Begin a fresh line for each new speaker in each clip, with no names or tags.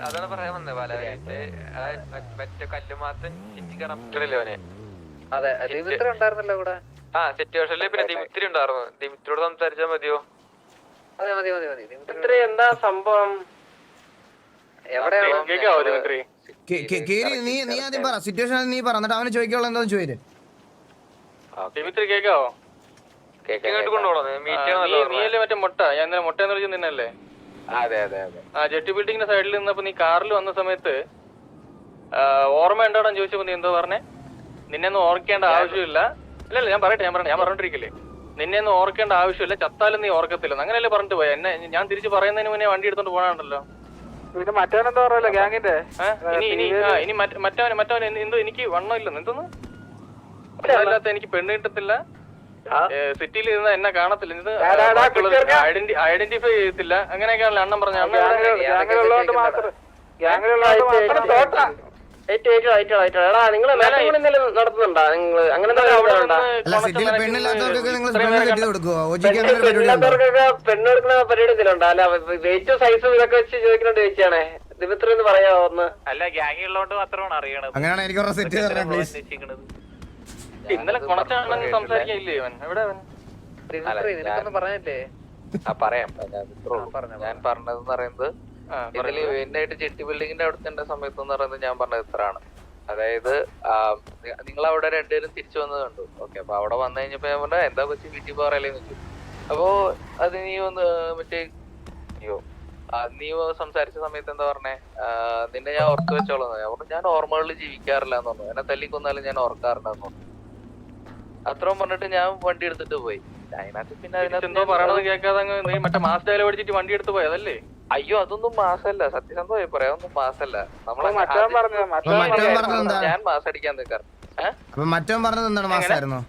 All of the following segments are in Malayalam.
അതാണ് പറയാൻ വന്നത്. പല മറ്റേ കല്ലുമാത്തൻ ചിറ്റി കറക്റ്റല്ലേ അവനെ.
അതെ ദിമിത്രി ഉണ്ടായിരുന്നല്ലോ കൂടെ.
ആ സിറ്റുവേഷനിൽ പിന്നെ ദിമിത്രി ഉണ്ടായിരുന്നു. ദിമിത്രിയോട് സംസാരിച്ചാൽ മതിയോ?
അതെ മതി മതി മതി. ദിമിത്രി എന്താ സംഭവം? എവിടെയാണ്
നീ ആദ്യം പറ സിറ്റുവേഷൻ. നീ പറ എന്നിട്ട് അവന് ചോദിക്കാനുള്ള എന്താന്ന് ചോദിച്ചു.
ദിമിത്രി കേക്കാവോ?
നീയല്ലേ
മറ്റേ മുട്ട ഞാൻ ഇന്നലെ മുട്ട എന്ന് വിളിച്ചു നിന്നല്ലേ?
അതെ അതെ അതെ.
ആ ജെട്ടി ബിൽഡിങ്ങിന്റെ സൈഡിൽ നിന്നപ്പോ നീ കാറിൽ വന്ന സമയത്ത് ഓർമ്മ ഉണ്ടാടാൻ ചോദിച്ചപ്പോ നീ എന്തോ പറഞ്ഞേ? നിന്നെ ഒന്നും ഓർക്കേണ്ട ആവശ്യമില്ല. ഇല്ലല്ല ഞാൻ പറയട്ടെ, ഞാൻ പറഞ്ഞോണ്ടിരിക്കില്ലേ. നിന്നെ ഒന്നും ഓർക്കേണ്ട ആവശ്യമില്ല, ചത്താലും നീ ഓർക്കത്തില്ല, അങ്ങനെയല്ലേ പറഞ്ഞിട്ട് പോയ. എന്നെ ഞാൻ തിരിച്ച് പറയുന്നതിന് മുന്നേ വണ്ടി എടുത്തോണ്ട് പോകാനുണ്ടല്ലോ.
പിന്നെ മറ്റവനെന്താ പറയല്ലോ ഗ്യാങ്ങിന്റെ?
ഇനി മറ്റവൻ എന്തോ എനിക്ക് വണ്ണം ഇല്ലെന്ന് എന്തോന്ന് അല്ലാത്ത എനിക്ക് പെണ്ണ് കിട്ടത്തില്ല, സിറ്റിയിൽ ഇരുന്ന് എന്നെ കാണത്തില്ല, ഐഡന്റിഫൈ ചെയ്യത്തില്ല, അങ്ങനെയൊക്കെയാണല്ലോ അണ്ണൻ പറഞ്ഞ.
പെണ്ണെടുക്കുന്ന പരിപാടി എന്തെങ്കിലും അല്ല വെയിറ്റും സൈസും ഇതൊക്കെ വെച്ച് ചോദിക്കണോണ്ട് ചോദിച്ചാണേ. ദിമിത്രി എന്ന് പറയാമോ ഒന്ന്?
അല്ല ഗ്യാങ് ഉള്ളതുകൊണ്ട് മാത്രമാണ് അറിയണത്.
അങ്ങനെയാണ് എനിക്ക് സെറ്റ്
ഇന്നലെ കൊണച്ചാണെങ്കിൽ സംസാരിക്കില്ലേ അവൻ? എവിടെ അവൻ?
പറഞ്ഞല്ലേ?
പറയാം. ഞാൻ പറഞ്ഞതെന്ന് പറയുന്നത് ഇതില് മെയിനായിട്ട് ചെട്ടി ബിൽഡിങ്ങിന്റെ അവിടുത്തെ സമയത്ത് എന്ന് പറയുന്നത് ഞാൻ പറഞ്ഞത് ഇത്രയാണ്. അതായത് നിങ്ങൾ അവിടെ രണ്ടുപേരും തിരിച്ചു വന്നത് കണ്ടു. ഓക്കെ, അപ്പൊ അവിടെ വന്നു കഴിഞ്ഞപ്പോ ഞാൻ പറഞ്ഞ എന്താ കൊച്ചു വീട്ടിൽ പോകാറല്ലേന്ന് വെച്ചു. അപ്പോ അത് നീ ഒന്ന് മറ്റേ നീ സംസാരിച്ച സമയത്ത് എന്താ പറഞ്ഞേ, നിന്നെ ഞാൻ ഓർത്ത് വെച്ചോളാം. ഞാൻ പറഞ്ഞു ഞാൻ ഓർമ്മകളിൽ ജീവിക്കാറില്ല എന്ന് പറഞ്ഞു. എന്നെ തല്ലിക്കൊന്നാലും ഞാൻ ഓർക്കാറുണ്ടെന്ന് പറഞ്ഞു. അത്രയും പറഞ്ഞിട്ട് ഞാൻ വണ്ടി എടുത്തിട്ട് പോയി. അതിനകത്ത് പിന്നെ
എന്തോ പറയണത് കേൾക്കാതെ നീ മറ്റേ മാസ് ഡയലോഗ് അടിച്ചിട്ട് വണ്ടി എടുത്ത് പോയതല്ലേ?
അയ്യോ അതൊന്നും മാസല്ല, സത്യസന്ധമായി പറയാം, അതൊന്നും മാസല്ല. ഞാൻ മാസം അടിക്കാൻ നിൽക്കാറ്.
മറ്റവൻ പറഞ്ഞത് എന്താണ് മാസായിരുന്നോ?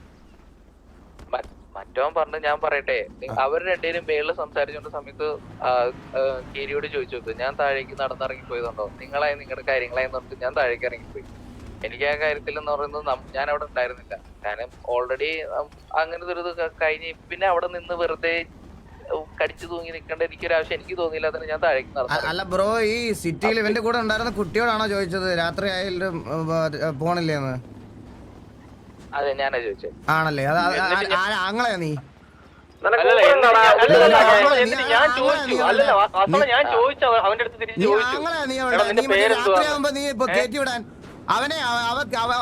മറ്റവൻ പറഞ്ഞു ഞാൻ പറയട്ടെ, അവർ രണ്ടുപേരും മേളിൽ സംസാരിച്ചോണ്ട സമയത്ത് കീരിയോട് ചോദിച്ചു നോക്ക്, ഞാൻ താഴേക്ക് നടന്നിറങ്ങിപ്പോയതുണ്ടോ, നിങ്ങളുടെ കാര്യങ്ങളായി പറഞ്ഞിട്ട് ഞാൻ താഴേക്ക് ഇറങ്ങിപ്പോയി. എനിക്ക് ആ കാര്യത്തിൽ എന്ന് പറയുന്നത് ഞാൻ അവിടെ ഉണ്ടായിരുന്നില്ല. കാരണം ഓൾറെഡി അങ്ങനത്തെ ഒരു ഇത് കഴിഞ്ഞ് പിന്നെ അവിടെ നിന്ന് വെറുതെ കടിച്ചു തൂങ്ങി നിൽക്കേണ്ട എനിക്കൊരാവശ്യം എനിക്ക് തോന്നിയില്ല. അതിന് ഞാൻ താഴേക്ക് നടന്നു.
അല്ല ബ്രോ, ഈ സിറ്റിയിൽ ഇവന്റെ കൂടെ ഉണ്ടായിരുന്ന കുട്ടിയോടാണോ ചോദിച്ചത് രാത്രി ആയാലും പോണില്ലേന്ന്?
അതെ ഞാനാ ചോദിച്ചത്.
ആണല്ലേ? ആങ്ങളെയാ നീ? രാത്രിയാകുമ്പോ നീ ഇപ്പൊ കയറ്റി വിടാൻ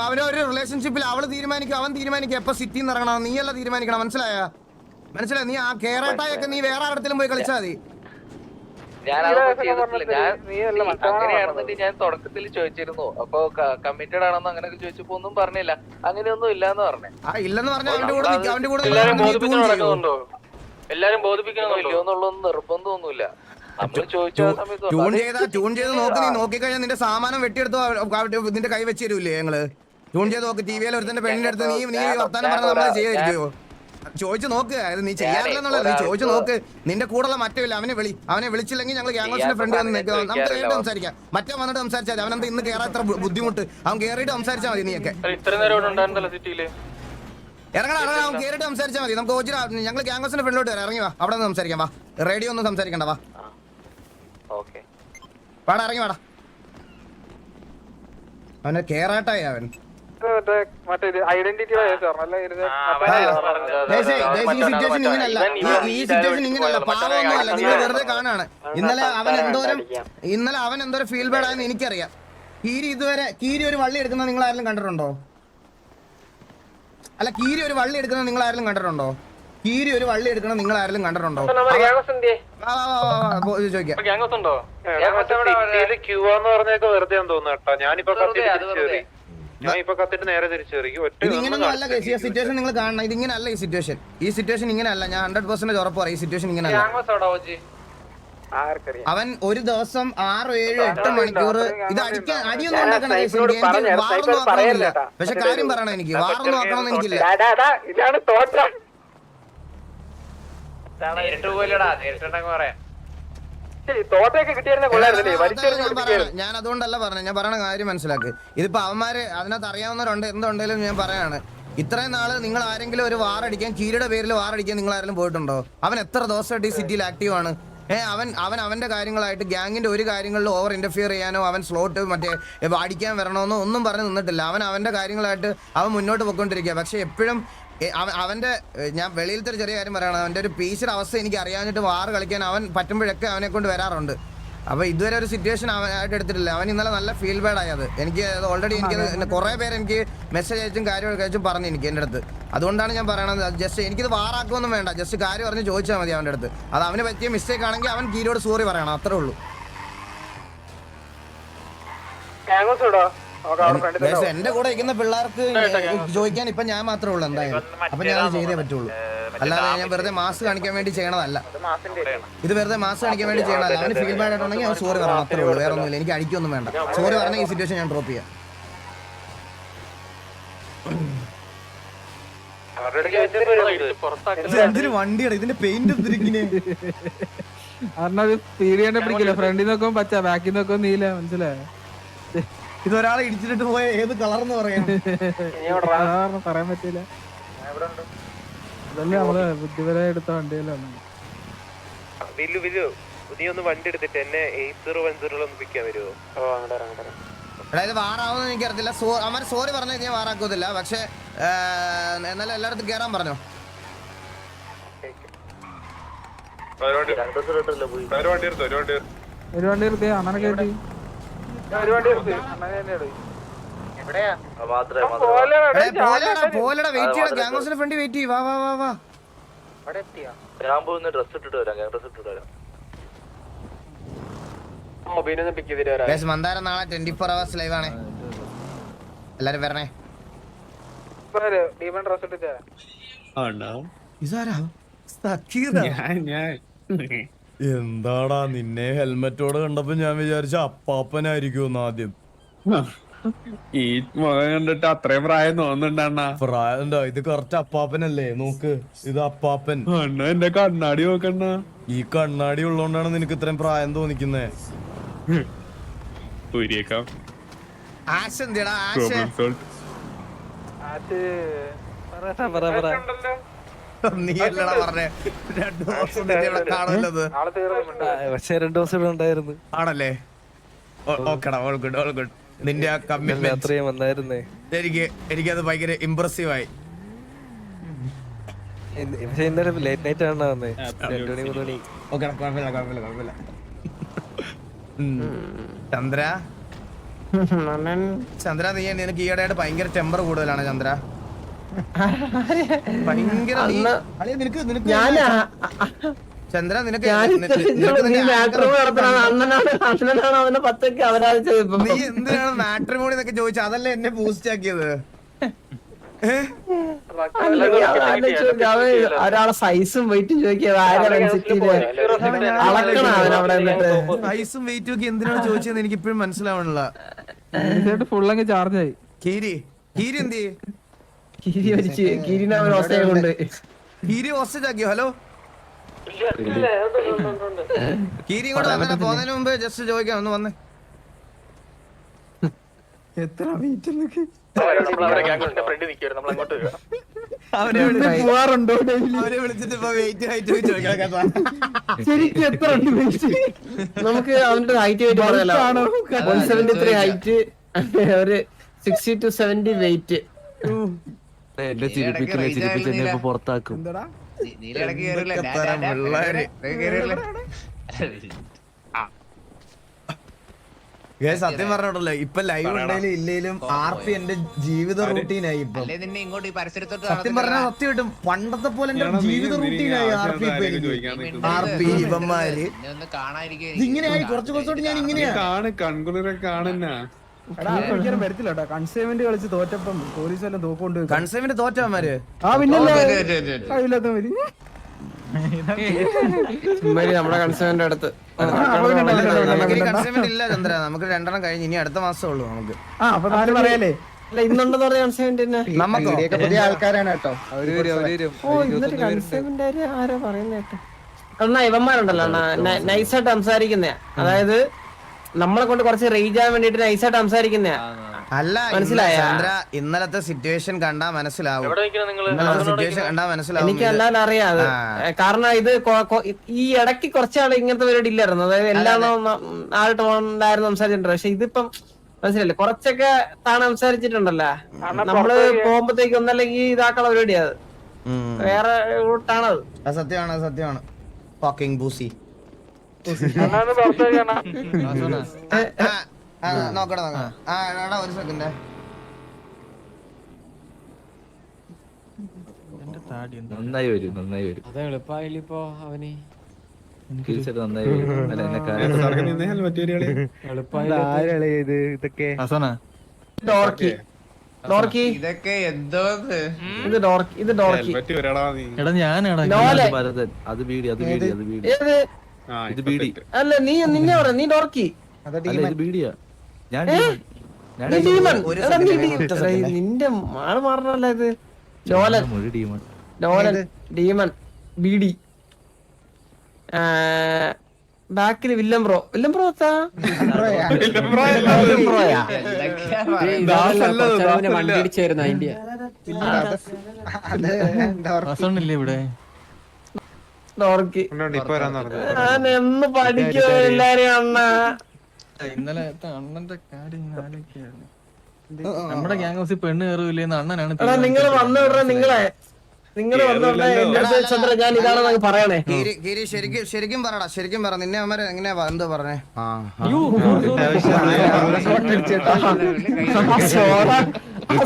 അവനൊരു റിലേഷൻഷിപ്പിൽ അവള് തീരുമാനിക്കും, അവൻ തീരുമാനിക്കും എപ്പൊ സിറ്റിന്ന് ഇറങ്ങണം. നീയല്ല തീരുമാനിക്കണം. മനസ്സിലായോ? നീ ആ കേരളായിട്ടൊക്കെ നീ വേറെ ആടത്തിലും പോയി കളിച്ചാൽ മതി.
അങ്ങനെയാണെന്നുണ്ടെങ്കിൽ ഞാൻ തുടക്കത്തിൽ ചോദിച്ചിരുന്നു. അപ്പൊ കമ്മിറ്റഡ് ആണെന്നോ അങ്ങനെയൊക്കെ ചോദിച്ചപ്പോ ഒന്നും പറഞ്ഞില്ല. അങ്ങനെയൊന്നും ഇല്ലാന്ന് പറഞ്ഞേ.
ഇല്ലെന്ന് പറഞ്ഞാൽ അവന്റെ കൂടെ
എല്ലാരും ബോധിപ്പിക്കണമെന്നുള്ളൊന്നും
നിർബന്ധമൊന്നുമില്ല.
ട്യൂൺ ചെയ്ത് നോക്കിക്കഴിഞ്ഞാൽ നിന്റെ സാമാനം വെട്ടിയെടുത്തോ നിന്റെ കൈ വെച്ച് തരൂല്ലേ ഞങ്ങള്? ട്യൂൺ ചെയ്ത് നോക്ക്. ടിവിയിൽ ഒരുത്തന്റെ പെണ്ണിന്റെ അടുത്ത് നീ വർത്താനം പറഞ്ഞ നമ്മളെ ചെയ്യാതിരിക്കുവോ? ചോദിച്ചു നോക്ക്. നീ ചെയ്യാറില്ലെന്നുള്ളത് നീ ചോദിച്ചു നോക്ക്. നിന്റെ കൂടെയുള്ള മറ്റേ അവനെ വിളിച്ചില്ലെങ്കിൽ ഞങ്ങൾ ഗ്യാങ്സിന്റെ ഫ്രണ്ട് വന്ന് നിൽക്കുക. നമുക്ക് നേരിട്ട് സംസാരിക്കാം. മറ്റേ വന്നിട്ട് സംസാരിച്ചാൽ അവനെന്താ ഇന്ന് കയറാൻ എത്ര ബുദ്ധിമുട്ട്? അവൻ കയറിയിട്ട് സംസാരിച്ചാൽ മതി. നീയൊക്കെ ഇറങ്ങണം. അവൻ കയറിയിട്ട് സംസാരിച്ചാൽ മതി. നമുക്ക് ഞങ്ങൾ ഗ്യാങ്സിന്റെ ഫ്രണ്ടിലോട്ട് വരാം. ഇറങ്ങി വാ, അവിടെ നിന്ന് സംസാരിക്കാം. വാ, റേഡിയോ ഒന്നും സംസാരിക്കണ്ട. വാ വാടാ, ഇറങ്ങി വാടാ. അവനെ കേറാട്ടായി അവൻ. ഈ സിറ്റുവേഷൻ ഇങ്ങനല്ല, പാവമൊന്നും അല്ല. നിങ്ങൾ വെറുതെ കാണാണ്. ഇന്നലെ അവൻ എന്തോരം ഫീൽ ബാഡ് ആയെന്ന് എനിക്കറിയാം. കീരി ഒരു വള്ളി എടുക്കുന്നത് നിങ്ങൾ ആരെങ്കിലും കണ്ടിട്ടുണ്ടോ? അല്ല, കീരി ഒരു വള്ളി എടുക്കുന്നത് നിങ്ങൾ ആരെങ്കിലും കണ്ടിട്ടുണ്ടോ? ഇങ്ങനൊന്നുമല്ല സിറ്റുവേഷൻ. നിങ്ങൾ കാണണം. ഇതിങ്ങനല്ല ഈ സിറ്റുവേഷൻ ഇങ്ങനെയല്ല. ഞാൻ 100% ഉറപ്പ് പറയും. ഈ സിറ്റുവേഷൻ ഇങ്ങനെയല്ല. അവൻ ഒരു ദിവസം 6, 7, 8 മണിക്കൂർ ഇത് അടിയൊന്നും ഉണ്ടാക്കണം. വാറൊന്നും നോക്കണമെന്നില്ല. പക്ഷെ കാര്യം പറയണം, എനിക്ക് വാറൊന്നും നോക്കണമെന്ന് എനിക്കില്ല. ഞാൻ അതുകൊണ്ടല്ല പറഞ്ഞത്. ഞാൻ പറയണ കാര്യം മനസ്സിലാക്ക്. ഇതിപ്പോ അവന്മാര് അതിനകത്ത് അറിയാവുന്നവരുണ്ട്. എന്തുണ്ടെങ്കിലും ഞാൻ പറയാണ്, ഇത്രയും നാള് നിങ്ങൾ ആരെങ്കിലും ഒരു വാറടിക്കാൻ, കീരിയുടെ പേരിൽ വാറടിക്കാൻ നിങ്ങൾ ആരെങ്കിലും പോയിട്ടുണ്ടോ? അവൻ എത്ര ദിവസമായിട്ട് ഈ സിറ്റിയിൽ ആക്റ്റീവ് ആണ്? അവന്റെ കാര്യങ്ങളായിട്ട് ഗ്യാങ്ങിന്റെ ഒരു കാര്യങ്ങളിലും ഓവർ ഇന്റർഫിയർ ചെയ്യാനോ അവൻ സ്ലോട്ട് മറ്റേ അടിക്കാൻ വരണമെന്നോ ഒന്നും പറഞ്ഞ് നിന്നിട്ടില്ല. അവന്റെ കാര്യങ്ങളായിട്ട് അവൻ മുന്നോട്ട് പോയിക്കൊണ്ടിരിക്കുക. പക്ഷെ എപ്പോഴും അവന്റെ ഞാൻ വെളിയിലത്തെ ഒരു ചെറിയ കാര്യം പറയണം, അവന്റെ ഒരു പീസിയുടെ അവസ്ഥ എനിക്ക് അറിയാഞ്ഞിട്ട് വാർ കളിക്കാൻ അവൻ പറ്റുമ്പോഴൊക്കെ അവനെ കൊണ്ട് വരാറുണ്ട്. അപ്പൊ ഇതുവരെ ഒരു സിറ്റുവേഷൻ അവനായിട്ട് എടുത്തിട്ടില്ല. അവൻ ഇന്നലെ നല്ല ഫീൽ ബാഡ് ആയത് എനിക്ക് ഓൾറെഡി എനിക്ക് കുറെ പേര് എനിക്ക് മെസ്സേജ് അയച്ചും കാര്യങ്ങളൊക്കെ അയച്ചും പറഞ്ഞു എനിക്ക് എൻ്റെ അടുത്ത്. അതുകൊണ്ടാണ് ഞാൻ പറയണത്, ജസ്റ്റ് എനിക്കിത് വാറാക്കൊന്നും വേണ്ട, ജസ്റ്റ് കാര്യം പറഞ്ഞ് ചോദിച്ചാൽ മതി അവൻ്റെ അടുത്ത്. അത് അവന് പറ്റിയ മിസ്റ്റേക്ക് ആണെങ്കിൽ അവൻ കീരോട് സോറി പറയണം, അത്രേ ഉള്ളൂ. എന്റെ കൂടെ ഇരിക്കുന്ന പിള്ളേർക്ക് ചോദിക്കാൻ ഇപ്പൊ ഞാൻ മാത്രമേ ഉള്ളൂ എന്തായാലും. അപ്പൊ ഞാൻ അത് ചെയ്തേ പറ്റുള്ളൂ, അല്ലാതെ ഞാൻ വെറുതെ മാസ് കാണിക്കാൻ വേണ്ടി ചെയ്യണതല്ല. ഇത് വെറുതെ മാസ് കാണിക്കാൻ വേണ്ടി ചെയ്യണതല്ല. അവന് ഫീൽ ബാഡ് ആയിട്ടുണ്ടെങ്കിൽ അവൻ സോറി പറയണം, അത്രേ ഉള്ളൂ, വേറെ ഒന്നുമില്ല. എനിക്ക് അടിക്കൊന്നും വേണ്ട, സോറി പറഞ്ഞ ഈ സിറ്റുവേഷൻ ഞാൻ ഡ്രോപ്പ് ചെയ്യാം. എന്തിനു വണ്ടിയാണ് ഇതിന്റെ പെയിന്റ്
പിടിക്കില്ല. ഫ്രണ്ടിൽ നോക്കുമ്പോ പച്ച, ബാക്കിൽ നോക്കുമ്പോ നീല. മനസ്സിലായോ?
ഇതൊരാളെ ഇടിച്ചിട്ട് പോയ ഏത് കളർന്ന് പറയാൻ
പറയാൻ പറ്റില്ല. അതല്ലേ നമ്മള് ബുദ്ധിപരമായി എടുത്ത വണ്ടിയിലാണ്.
നീ ഒന്ന് വണ്ടി എടുത്തിട്ട് എന്നെ 8010 ഒന്ന് പിക്കാൻ വരുമോ?
അതായത് വാറാവുന്ന എനിക്കറിയത്തില്ല. അവൻ സോറി പറഞ്ഞാൽ ഞാൻ വാറാക്കത്തില്ല, പക്ഷെ എന്നാലും എല്ലായിടത്തും കയറാൻ പറഞ്ഞോ.
ഒരു വണ്ടി എടുത്തേ അണ്ണനെ കയറ്റി.
പോലെടാ വെയിറ്റ് ചെയ്യണം, ഗ്യാങ്സിന്റെ ഫ്രണ്ട് വെയിറ്റ് ചെയ്യും. വാ വാ വാ വാ.
ഡ്രസ് ഇട്ടിട്ട് വരാം, ഡ്രസ് ഇട്ടിട്ട് വരാം.
മന്ദാരം നാളെ 24 hours ലൈവ് ആണ്, എല്ലാരും വരണേ. എന്താടാ നിന്നെ ഹെൽമെറ്റോടെ കണ്ടപ്പോ ഞാൻ വിചാരിച്ച അപ്പാപ്പനായിരിക്കും ആദ്യം.
ഈ മുഖം കണ്ടിട്ട് അത്രയും പ്രായം തോന്നുന്നുണ്ടണ്ണ.
പ്രായം ഇത് കറക്റ്റ് അപ്പാപ്പനല്ലേ? നോക്ക്, ഇത് അപ്പാപ്പൻ.
അണ്ണ എന്റെ കണ്ണാടി നോക്കണ്ണ.
ഈ കണ്ണാടി ഉള്ളോണ്ടാണ് നിനക്ക് ഇത്രയും പ്രായം തോന്നിക്കുന്നേ. ആശ എന്തിടാ ആശ? നീ അല്ലടാ പറഞ്ഞേ 2 ദിവസം കാണുന്നത്.
പക്ഷേ 2 ദിവസം ഇവിടെ ഉണ്ടായിരുന്നു.
ആണല്ലേ? ഓക്കെടാ, ഓൾ ഗുഡ് ഓൾ ഗുഡ്. നിന്റെ ആ കമ്മിറ്റ്മെന്റ്
അത്രയും വന്നായിരുന്നേ.
എനിക്കത് ഭയങ്കര ഇംപ്രസീവ് ആയി.
പക്ഷെ ഇന്നലെ ലേറ്റ് നൈറ്റ് ആണ് വന്നേ, 2 മണി 3 മണി.
ഓക്കെ, കുഴപ്പമില്ല. ചന്ദ്ര നീ നിനക്ക് ഈയിടെയായിട്ട് ഭയങ്കര ടെമ്പർ കൂടുതലാണ് ചന്ദ്ര. ഭയങ്കര ചന്ദ്ര നിനക്ക് നീ എന്തിനാണ് മാട്രിമോണി എന്നൊക്കെ ചോദിച്ചത്? അതല്ലേ എന്നെ ബൂസ്റ്റ് ആക്കിയത്.
ഒരാളെ സൈസും വെയിറ്റും ചോദിക്കുക.
സൈസും വെയിറ്റും ഒക്കെ എന്തിനാണ് ചോദിച്ചതെന്ന് എനിക്ക് ഇപ്പോഴും മനസ്സിലാവണില്ല.
ഫുള്ളങ്ങ് ചാർജായി.
കീരി എന്ത് കീരി ഹോസ്റ്റേജ് ആക്കിയോ? ഹലോ കീരി കൂടെ വന്നിട്ട് പോകുന്നതിന് മുമ്പ് ജസ്റ്റ് ചോദിക്കാം, ഒന്ന് വന്നേ.
എത്ര വെയിറ്റ്
അവരെ വിളിച്ചിട്ട് ഇപ്പൊ വെയിറ്റ് ഹൈറ്റ് ചോദിക്കാം.
ശരിക്കും എത്ര നമുക്ക് അവന്റെ ഹൈറ്റ് വെയിറ്റ് പറയാലോ. 173 ഹൈറ്റ്, ഒരു 60 to 70 വെയിറ്റ്.
എന്നെ ചിരിപ്പിച്ചെന്നെ ഇപ്പൊ പുറത്താക്കും.
സത്യം പറഞ്ഞോട്ടല്ലോ, ഇപ്പൊ ലൈവ് ഉണ്ടെങ്കിലും ഇല്ലേലും RP എന്റെ ജീവിത റൂട്ടീനായി. ഇപ്പൊ സത്യം പറഞ്ഞാൽ സത്യം കിട്ടും, പണ്ടത്തെ പോലെ എന്റെ ജീവിത റൂട്ടീനായി RP. ഇവന്മാര് ഇങ്ങനെയായി, കുറച്ച് കുറച്ചോട്ട് ഞാൻ ഇങ്ങനെയാണ്.
കൺകുളിരെ കാണുന്ന വരത്തില്ല. കൺസൈൻമെന്റ് കളിച്ച് തോറ്റപ്പം പോലീസ് എല്ലാം തോക്കൊണ്ട്.
കൺസൈൻമെന്റ് തോറ്റവന്മാര്
നമ്മുടെ കൺസൈൻമെന്റ് അടുത്ത്
കൺസൈൻമെന്റ് ഇല്ല ചന്ദ്ര, നമുക്ക് 2 എണ്ണം കഴിഞ്ഞ് ഇനി അടുത്ത മാസം ഉള്ളൂ നമുക്ക്.
പറയാലേ ഇന്നുണ്ടെന്ന് പറഞ്ഞ കൺസൈൻമെന്റ്
നമുക്ക്
പുതിയ ആൾക്കാരാണ് കേട്ടോ.
ആരാ പറയുന്ന കേട്ടോ?
അണ്ണാ ഇവന്മാരുണ്ടല്ലോ നൈസായിട്ട് സംസാരിക്കുന്നേ, അതായത് നമ്മളെ കൊണ്ട് കുറച്ച് റേഞ്ച് ആവാൻ വേണ്ടിട്ട് നൈസായിട്ട് സംസാരിക്കുന്നേ.
അല്ല
മനസ്സിലായ
ചന്ദ്ര ഇന്നലത്തെ സിറ്റുവേഷൻ കണ്ടാ മനസ്സിലാവും.
എവിടെ നിൽക്കണം നിങ്ങൾ?
ഇന്നലത്തെ സിറ്റുവേഷൻ കണ്ടാ മനസ്സിലാവും.
എനിക്ക് അല്ലാതെ അറിയാം അത്. കാരണം ഇത് ഈ ഇടയ്ക്ക് കുറച്ചാൾ ഇങ്ങനത്തെ പരിപാടി ഇല്ലായിരുന്നു. അതായത് എല്ലാം ആയിട്ട് ഉണ്ടായിരുന്നു സംസാരിച്ചിട്ടുണ്ട്. പക്ഷെ ഇതിപ്പം മനസ്സിലല്ലേ കുറച്ചൊക്കെ താൻ സംസാരിച്ചിട്ടുണ്ടല്ലോ. നമ്മള് പോകുമ്പോഴത്തേക്ക് ഒന്നല്ലെങ്കിൽ ഇതാക്കാനുള്ള പരിപാടിയാ അത്. വേറെ റൂട്ടാണത്.
സത്യമാണ് സത്യമാണ്. ഫക്കിംഗ് ബൂസി. നോക്കട്ടെ എടാ ഒരു സെക്കൻഡ്.
നന്നായി വരും നന്നായി വരും.
അത് എളുപ്പമായില്ലിപ്പോ അവന്.
തീർച്ചയായിട്ടും നന്നായി വരും. അല്ല എന്നെ കാര്യം
ഇതൊക്കെ
ഡോർക്കി ഡോർക്കി
ഇതൊക്കെ എന്തോ
ഇത് ഡോർക്കി ഇത് ഡോർക്കി.
എടാ ഞാനാടാ
ലോലെ.
ഭരതൻ. അത് ബീഡി അത് ബീഡി അത് ബീഡി
ഏത്
ഇത് ബീഡി.
അല്ല നിന്നെ പറയാ നീ ഡോർക്കി.
അല്ല ഇത് ബീഡിയാ. ഞാൻ ഞാൻ
നീ ഡീമൺ.
ഒരു
എടാ, നീ
second
എടാ, നിന്റെ ആള് മാറണല്ല ഇത്. ലോലൻ
മൊഴി ടീമാണ്.
ലോലൻ ഡീമൺ ബീഡി. ബാക്കില് വില്ലം ബ്രോ എത്താ
വണ്ടി ഇടിച്ചായിരുന്നു അതിന്റെ.
ഇവിടെ
ഡോർക്കി. ഞാൻ എന്ന് പഠിക്കോ എല്ലാരും അണ്ണ.
ഇന്നലെ അണ്ണന്റെ കാര്യം ഞാൻ ആലോചിക്കുകയായിരുന്നു. നമ്മുടെ ഗ്യാങ് ഹൗസിൽ പെണ്ണ് കയറൂലെന്ന് അണ്ണനാണ്.
എടാ നിങ്ങള് വന്നിട നിങ്ങള് വന്നിട എന്റെ അടുത്ത് ചന്ദ്ര ഞാൻ ഇതാണെന്ന് പറയണേ.
ശരിക്കും പറടാ ശരിക്കും പറ. നിന്നെ അവന്മാര് എങ്ങനെയാ എന്ത് പറഞ്ഞേ?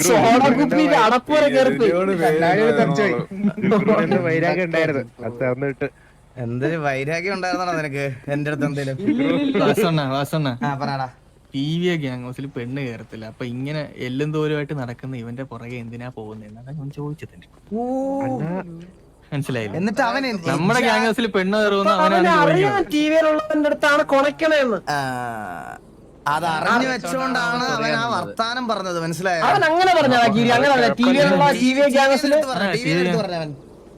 സോഡ കുപ്പിയിൽ അടപ്പ് വരെ കേറിപ്പോയി.
വൈരാഗ്യം ഉണ്ടായിരുന്നു. അത് തന്നിട്ട്
എന്തൊരു വൈരാഗ്യം ഉണ്ടായിരുന്നോ നിനക്ക് എന്റെ അടുത്ത് എന്തേലും? പറടാ.
ടി വി ഗ്യാങ് ഹൗസിൽ പെണ്ണ് കയറത്തില്ല. അപ്പൊ ഇങ്ങനെ എല്ലും തോരുമായിട്ട് നടക്കുന്ന ഇവന്റെ പുറകെ എന്തിനാ പോകുന്നതെന്നാണ് ഞാൻ ചോദിച്ചത്. മനസ്സിലായില്ല.
എന്നിട്ട് അവൻ
നമ്മുടെ ഗ്യാങ് ഹൗസിൽ പെണ്ണ് കയറുമെന്ന് അവനാണ്
അറിയാം ടി വിയിലുള്ളതിന്റെ അടുത്താണ് കൊണക്കണേന്ന്.
അത് അറിഞ്ഞു വെച്ചോണ്ടാണ് അവൻ ആ വർത്താനം പറഞ്ഞത്. മനസ്സിലായോ?
അവൻ അങ്ങനെ പറഞ്ഞാ ഗിരി അങ്ങനെ ടി വിയിലുള്ള ടി വി ഗ്യാങ്സില്
പറഞ്ഞവൻ.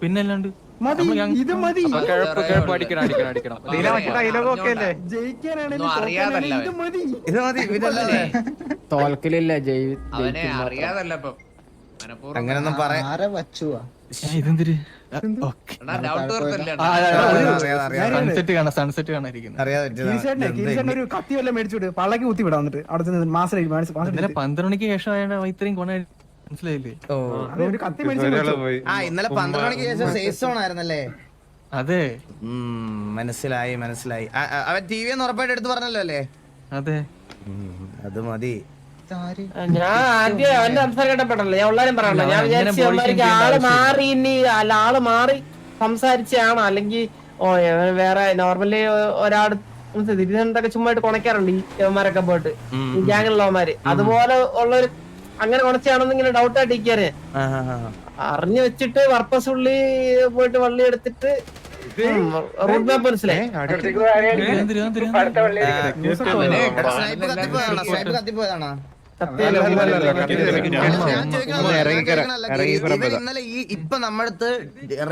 പിന്നല്ലാണ്ട്
ഇത് മതി
അറിയാതല്ല
ഇത് മതി.
ഇത് മതി. ഇതല്ലേ
തോൽക്കലില്ല
അവനെ അറിയാതല്ല ഇപ്പൊ മനഃപൂർവ്വം
അങ്ങനൊന്നും പറയാ.
ഇതെന്തിര്
ഡൗട്ട് തീർത്തല്ലേ
സൺസെറ്റ് കാണാൻ സൺസെറ്റ് കാണാതിരിക്കുന്നത്.
അറിയാതെ
ഒരു കത്തി വല്ല മേടിച്ചുവിട് പള്ളക്ക് കുത്തി വിടാൻ വന്നിട്ട് അവിടെ മാസം
12 മണിക്ക് ശേഷം അയാൾ ഇത്രയും കൊണ മനസ്സിലായില്ലേ?
ഒരു കത്തി മേടിച്ചു.
ഇന്നലെ 12 മണിക്ക് ശേഷം സേഫ് സോൺ ആയിരുന്നല്ലേ?
അതെ
മനസ്സിലായി മനസ്സിലായി. അവൻ ടി വി ഉറപ്പായിട്ട് എടുത്ത് പറഞ്ഞല്ലോ അല്ലേ?
അതെ
അത് മതി.
ഞാൻ ആദ്യം അവന്റെ സംസാരം കേട്ടപ്പെട്ടല്ലോ. ഞാൻ ഉള്ളാരും പറയണ്ട. ഞാൻ വിചാരിച്ചു അവന്മാർക്ക് ആള് മാറി ഇനി അല്ല ആള് മാറി സംസാരിച്ചാണോ അല്ലെങ്കിൽ വേറെ നോർമലി ഒരാട് തിരിച്ചൊക്കെ ചുമ്മായിട്ട് കൊണക്കാറുണ്ട് ഈ യവന്മാരൊക്കെ പോയിട്ട് ഈ ഗ്യാങ്ങിലുള്ളവന്മാര്. അതുപോലെ ഉള്ളൊരു അങ്ങനെ കൊണച്ചാണെന്ന് ഇങ്ങനെ ഡൗട്ട് ആയിട്ട് ഇരിക്കാറ്. അറിഞ്ഞു വെച്ചിട്ട് പർപ്പസ് ഉള്ളി പോയിട്ട് വള്ളി എടുത്തിട്ട് റൂട്ട് മാപ്പ് മനസ്സിലായി.
സ്നൈപ്പ് കത്തിപ്പോയതാണോ? ഇന്നലെ ഈ ഇപ്പൊ നമ്മടുത്ത്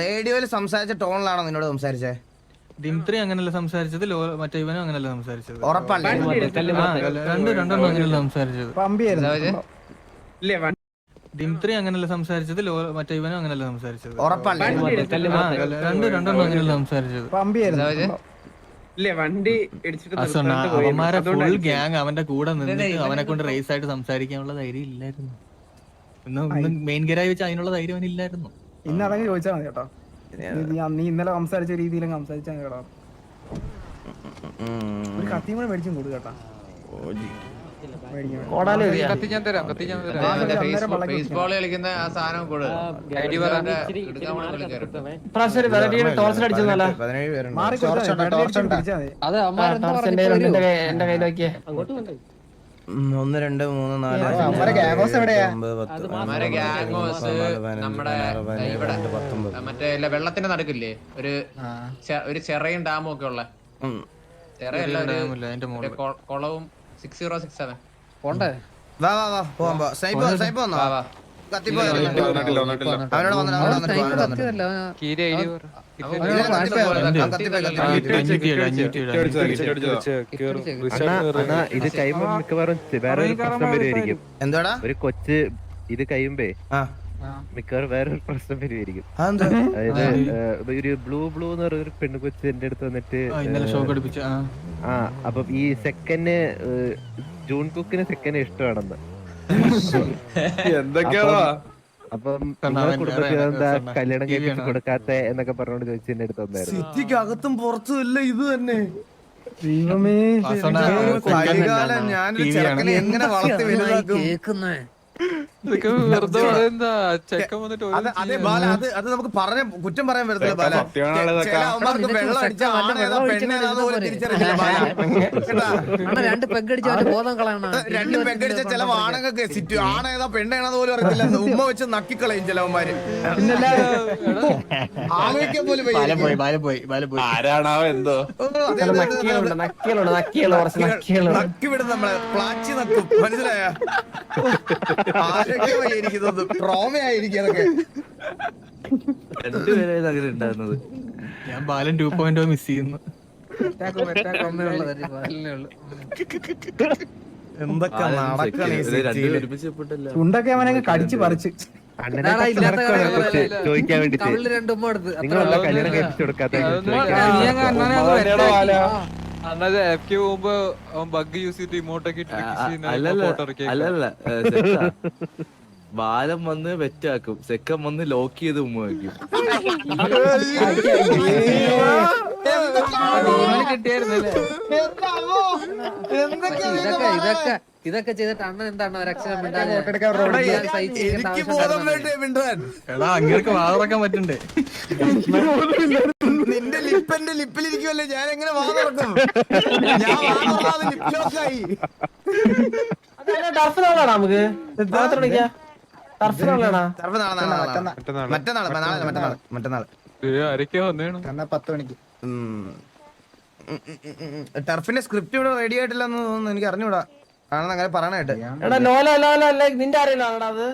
റേഡിയോയിൽ സംസാരിച്ച ടോണിലാണോ നിന്നോട് സംസാരിച്ചേ?
ദിംത്രി അങ്ങനല്ല സംസാരിച്ചത്. മറ്റേ ഇവനും അങ്ങനല്ല സംസാരിച്ചത്.
ഉറപ്പല്ലേ?
രണ്ടെണ്ണം അങ്ങനല്ല സംസാരിച്ചത്.
പമ്പിയായിരുന്നു.
ദിംത്രി അങ്ങനല്ല സംസാരിച്ചത്. മറ്റേ ഇവനും അങ്ങനല്ല സംസാരിച്ചത്.
ഉറപ്പല്ലേ?
രണ്ടെണ്ണം അങ്ങനല്ല സംസാരിച്ചത്.
പമ്പിയായിരുന്നു.
അവന്മാരെ ഫുൾ ഗ്യാങ് അവന്റെ കൂടെ നിന്നിട്ട് അവനെ കൊണ്ട് റേസ് ആയിട്ട് സംസാരിക്കാനുള്ള ധൈര്യം ഇല്ലായിരുന്നു. ഒന്ന് മെയിൻ ഗരായി വെച്ച് അതിനുള്ള ധൈര്യം അവനില്ലായിരുന്നു.
ഇന്ന് അതങ്ങ് ചോദിച്ചാൽ മതി കേട്ടോ. നീ ഇന്നലെ സംസാരിച്ച രീതിയിലും സംസാരിച്ചാൽ കേട്ടോ. ഒരു കത്തിയും കൂടെ മേടിച്ചും കൊടു കേട്ടോ.
ബേസ്ബോൾ കളിക്കുന്ന ആ സാധനം കൊടു.
എന്റെ കയ്യിലാക്കിയേ
1 2 3 4
നമ്മുടെ ഇവിടെ മറ്റേ വെള്ളത്തിന്റെ നടുക്കില്ലേ ഒരു ചെറയും ഡാമും ഒക്കെ ഉള്ള ചെറയല്ല ഒരു കുളവും 6067
വാ വാ വാ പോവാം. സ്നൈപ്പ് വന്നോ? കത്തിപ്പോ അവനോട്
ഇത് കഴിയുമ്പോ മിക്കവാറും വേറെ ഒരു പ്രശ്നം വരുമായിരിക്കും.
എന്താടാ
ഒരു കൊച്ച് ഇത് കഴിയുമ്പേ മിക്കവാറും വേറെ ഒരു പ്രശ്നം വരുമായിരിക്കും. അതായത് ഒരു ബ്ലൂ എന്ന് പറഞ്ഞ ഒരു പെണ്ണുകൊച്ച് എന്റെ അടുത്ത് വന്നിട്ട് അപ്പം ഈ സെക്കൻഡ് ജൂൺ കുക്കിന് സെക്കൻഡ് ഇഷ്ടമാണെന്ന്. അപ്പം കുടുംബത്തിൽ എന്താ കല്യാണം കഴിപ്പിച്ച് കൊടുക്കാത്ത എന്നൊക്കെ പറഞ്ഞോണ്ട് ചോദിച്ചു എന്റെ അടുത്ത് വന്നായിരുന്നു.
സിറ്റിക്കകത്തും പുറത്തും ഇല്ല ഇത് തന്നെ.
ദൈവമേ
കൈകാലം ഞാനൊരു ചെറുക്കനെ എങ്ങനെ വളർത്തി വലുതാക്കും. അതെ ബാല, അത് നമുക്ക് പറഞ്ഞ കുറ്റം പറയാൻ പറ്റത്തില്ല ബാല. ചില അവന്മാർക്ക് വെള്ളം അടിച്ച ആണേതാ പെണ്ണേതാന്ന് പോലും തിരിച്ചറിയില്ല ബാല.
രണ്ട് പെഗടിച്ച
ചില ആണുങ്ങൾക്ക് ആണേതാ പെണ്ണേതാന്ന് പോലും അറിയത്തില്ല. ഉമ്മ വെച്ച് നക്കിക്കളയും ചിലവന്മാര്. ആലോചിക്കാൻ പോലും
ആരാണാവോ എന്തോ
നക്കി വിടും നമ്മളെ, പ്ലാച്ചി നക്കും. മനസ്സിലായ ആരോഗ്യമായിരിക്കുന്നത് ട്രോമയായിരിക്കും അതൊക്കെ.
രണ്ടുപേരെ ഉണ്ടാകുന്നത്.
ഞാൻ ബാലൻ 2.0 മിസ് ചെയ്യുന്നു.
എന്തൊക്കെ നടക്കണ
ചുണ്ടൊക്കെ അവനങ്ങ് കടിച്ചു പറിച്ച്
ചോദിക്കാൻ വേണ്ടി നിങ്ങളെന്താ കല്യാണം കഴിപ്പിച്ചു കൊടുക്കാത്ത
അല്ലല്ല ബാലം വന്ന് വെറ്റാക്കും, സെക്കൻ വന്ന് ലോക്ക് ചെയ്ത് ഉമ്മ വയ്ക്കും.
ഇതൊക്കെ ചെയ്തിട്ട് അണ്ണൻ എന്താണ് ഒരക്ഷരം
എനിക്ക് ബോധം വേണ്ടേ മിണ്ടാൻ?
എടാ അങ്ങേർക്ക് വാതിറക്കാൻ പറ്റണ്ടേ?
നിന്റെ ലിപ്പ് എന്റെ ലിപ്പിലിരിക്കുമല്ലേ, ഞാൻ എങ്ങനെ വാതിറക്കും? ഞാൻ വാതിറാതെ ലിപ്പിലോക്കായി.
ടർഫിനാണോ നമുക്ക് ടർഫിനാണോ?
മറ്റന്നാള്
പത്ത് മണിക്ക്
ടർഫിന്റെ സ്ക്രിപ്റ്റ് ഇവിടെ റെഡി ആയിട്ടില്ലെന്ന് തോന്നുന്നു. എനിക്ക് അറിഞ്ഞൂടാ, ആണെന്ന് അങ്ങനെ പറയണായിട്ട്.
എടാ ലോല നിന്റെ അറിയില്ലാണോ അത്?